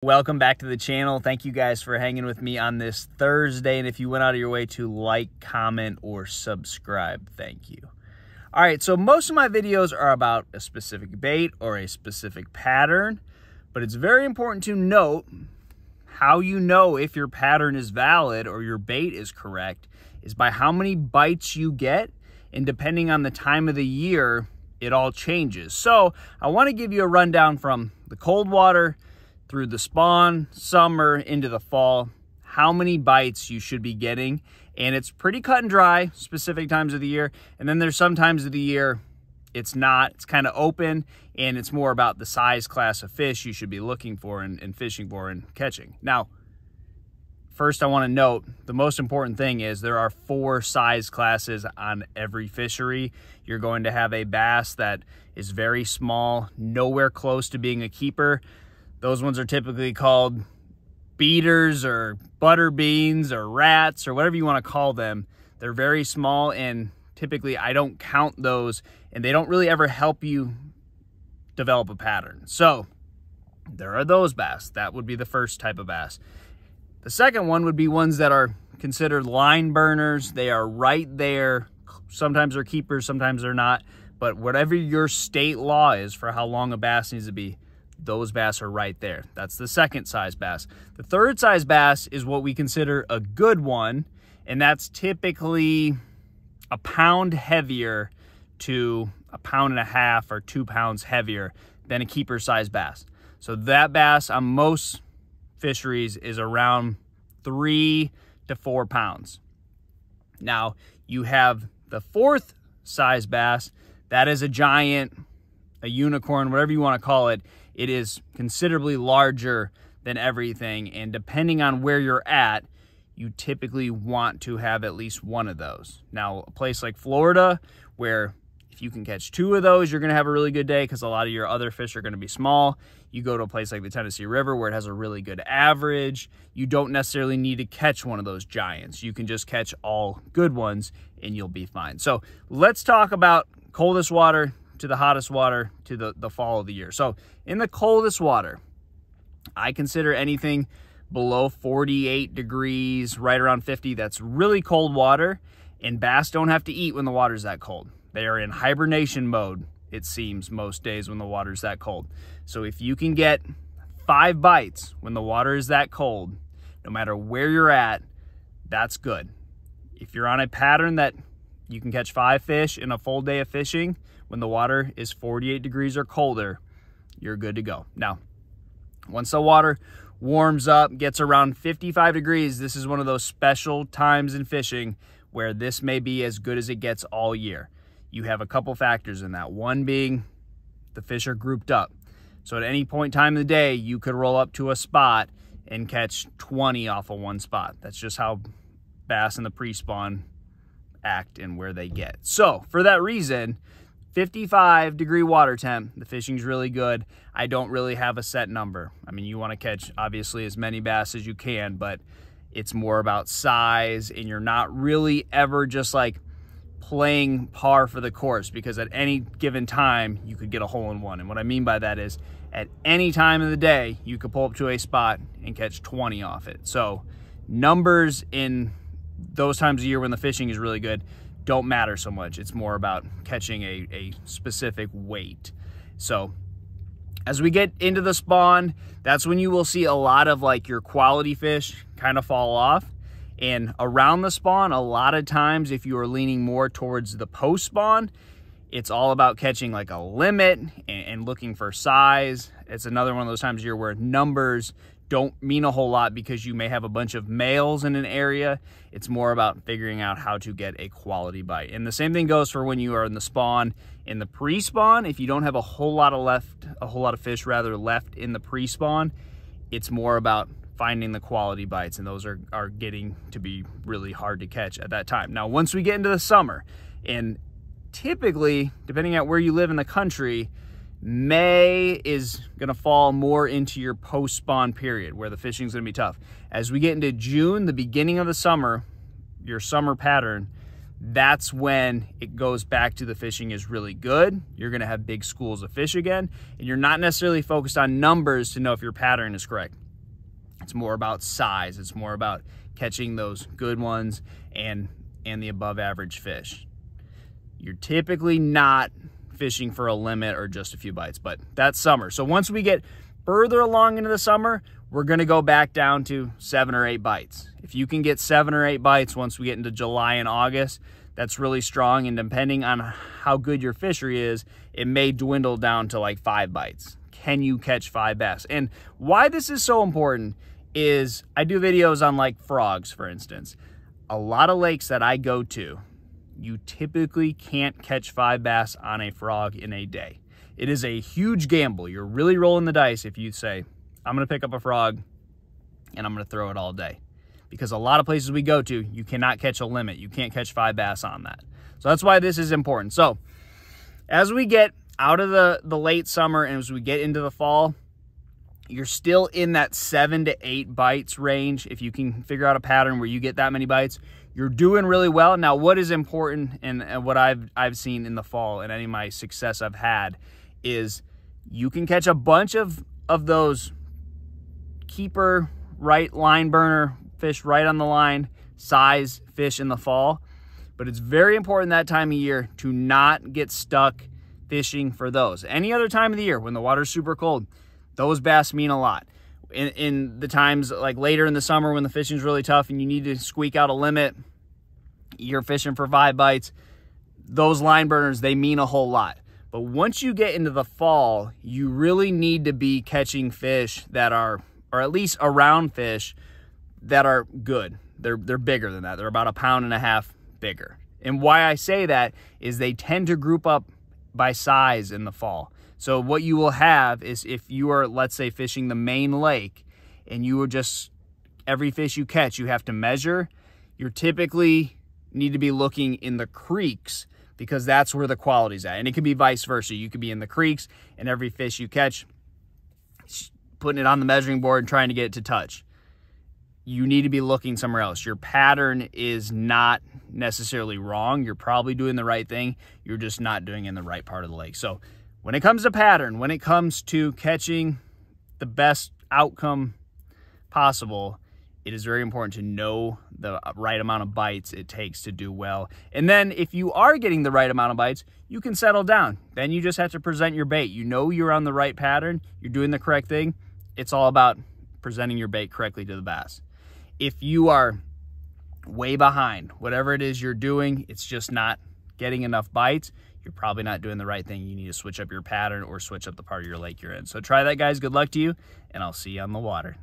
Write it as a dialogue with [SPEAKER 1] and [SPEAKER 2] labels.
[SPEAKER 1] Welcome back to the channel. Thank you guys for hanging with me on this Thursday. And if you went out of your way to like, comment, or subscribe, thank you. All right, so most of my videos are about a specific bait or a specific pattern, but it's very important to note how you know if your pattern is valid or your bait is correct is by how many bites you get, and depending on the time of the year, it all changes. So I want to give you a rundown from the cold water through the spawn, summer, into the fall, how many bites you should be getting. And it's pretty cut and dry, specific times of the year. And then there's some times of the year it's not. It's kind of open, and it's more about the size class of fish you should be looking for and fishing for and catching. Now, first I want to note, the most important thing is there are 4 size classes on every fishery. You're going to have a bass that is very small, nowhere close to being a keeper. Those ones are typically called beaters or butter beans or rats or whatever you want to call them. They're very small, and typically I don't count those, and they don't really ever help you develop a pattern. So there are those bass. That would be the first type of bass. The second one would be ones that are considered line burners. They are right there. Sometimes they're keepers, sometimes they're not. But whatever your state law is for how long a bass needs to be, those bass are right there. That's the second size bass. The third size bass is what we consider a good one, and that's typically a pound heavier to a pound and a half or 2 pounds heavier than a keeper size bass. So that bass on most fisheries is around 3 to 4 pounds. Now you have the fourth size bass. That is a giant, a unicorn, whatever you want to call it. It is considerably larger than everything, and depending on where you're at, you typically want to have at least one of those. Now, a place like Florida, where if you can catch 2 of those, you're going to have a really good day because a lot of your other fish are going to be small. You go to a place like the Tennessee River where it has a really good average. You don't necessarily need to catch one of those giants. You can just catch all good ones and you'll be fine. So let's talk about coldest water to the hottest water to the fall of the year. So in the coldest water, I consider anything below 48 degrees, right around 50, that's really cold water, and bass don't have to eat when the water's that cold. They are in hibernation mode, it seems, most days when the water's that cold. So if you can get 5 bites when the water is that cold, no matter where you're at, that's good. If you're on a pattern that you can catch 5 fish in a full day of fishing, when the water is 48 degrees or colder, you're good to go. Now, once the water warms up, gets around 55 degrees, this is one of those special times in fishing where this may be as good as it gets all year. You have a couple factors in that. One being the fish are grouped up. So at any point in time of the day, you could roll up to a spot and catch 20 off of one spot. That's just how bass in the pre-spawn act and where they get. So for that reason, 55 degree water temp, the fishing's really good. I don't really have a set number. I mean, you want to catch obviously as many bass as you can, but it's more about size, and you're not really ever just like playing par for the course, because at any given time you could get a hole-in-one. And what I mean by that is at any time of the day you could pull up to a spot and catch 20 off it. So numbers in those times of year when the fishing is really good don't matter so much. It's more about catching a specific weight. So as we get into the spawn, that's when you will see a lot of like your quality fish kind of fall off. And around the spawn, a lot of times if you are leaning more towards the post spawn, it's all about catching like a limit and looking for size. It's another one of those times of year where numbers don't mean a whole lot because you may have a bunch of males in an area. It's more about figuring out how to get a quality bite. And the same thing goes for when you are in the spawn. In the pre-spawn, if you don't have a whole lot of fish left in the pre-spawn, it's more about finding the quality bites, and those are getting to be really hard to catch at that time. Now, once we get into the summer, and typically, depending on where you live in the country, May is going to fall more into your post-spawn period where the fishing is going to be tough. As we get into June, the beginning of the summer, your summer pattern, that's when it goes back to the fishing is really good. You're going to have big schools of fish again, and you're not necessarily focused on numbers to know if your pattern is correct. It's more about size. It's more about catching those good ones and the above average fish. You're typically not fishing for a limit or just a few bites, but that's summer. So once we get further along into the summer, we're going to go back down to 7 or 8 bites. If you can get 7 or 8 bites once we get into July and August, that's really strong. And depending on how good your fishery is, it may dwindle down to like 5 bites. Can you catch 5 bass? And why this is so important is I do videos on like frogs, for instance. A lot of lakes that I go to, you typically can't catch 5 bass on a frog in a day. It is a huge gamble. You're really rolling the dice if you say, I'm going to pick up a frog and I'm going to throw it all day. Because a lot of places we go to, you cannot catch a limit. You can't catch 5 bass on that. So that's why this is important. So as we get out of the late summer and as we get into the fall, you're still in that 7 to 8 bites range. If you can figure out a pattern where you get that many bites, you're doing really well. Now, what is important and what I've seen in the fall and any of my success I've had is you can catch a bunch of those keeper, right line burner fish right on the line size fish in the fall. But it's very important that time of year to not get stuck fishing for those. Any other time of the year when the water's super cold, those bass mean a lot. In the times like later in the summer when the fishing's really tough and you need to squeak out a limit, you're fishing for 5 bites, those line burners, they mean a whole lot. But once you get into the fall, you really need to be catching fish that are, or at least around fish that are good. They're bigger than that. They're about 1.5 pounds bigger. And why I say that is they tend to group up by size in the fall. So what you will have is if you are, let's say, fishing the main lake and you are just, every fish you catch, you have to measure. You're typically need to be looking in the creeks because that's where the quality's at. And it could be vice versa. You could be in the creeks and every fish you catch, putting it on the measuring board and trying to get it to touch. You need to be looking somewhere else. Your pattern is not necessarily wrong. You're probably doing the right thing. You're just not doing it in the right part of the lake. So when it comes to pattern, when it comes to catching the best outcome possible, it is very important to know the right amount of bites it takes to do well. And then if you are getting the right amount of bites, you can settle down. Then you just have to present your bait. You know you're on the right pattern. You're doing the correct thing. It's all about presenting your bait correctly to the bass. If you are way behind, whatever it is you're doing, it's just not getting enough bites, you're probably not doing the right thing. You need to switch up your pattern or switch up the part of your lake you're in. So try that, guys. Good luck to you, and I'll see you on the water.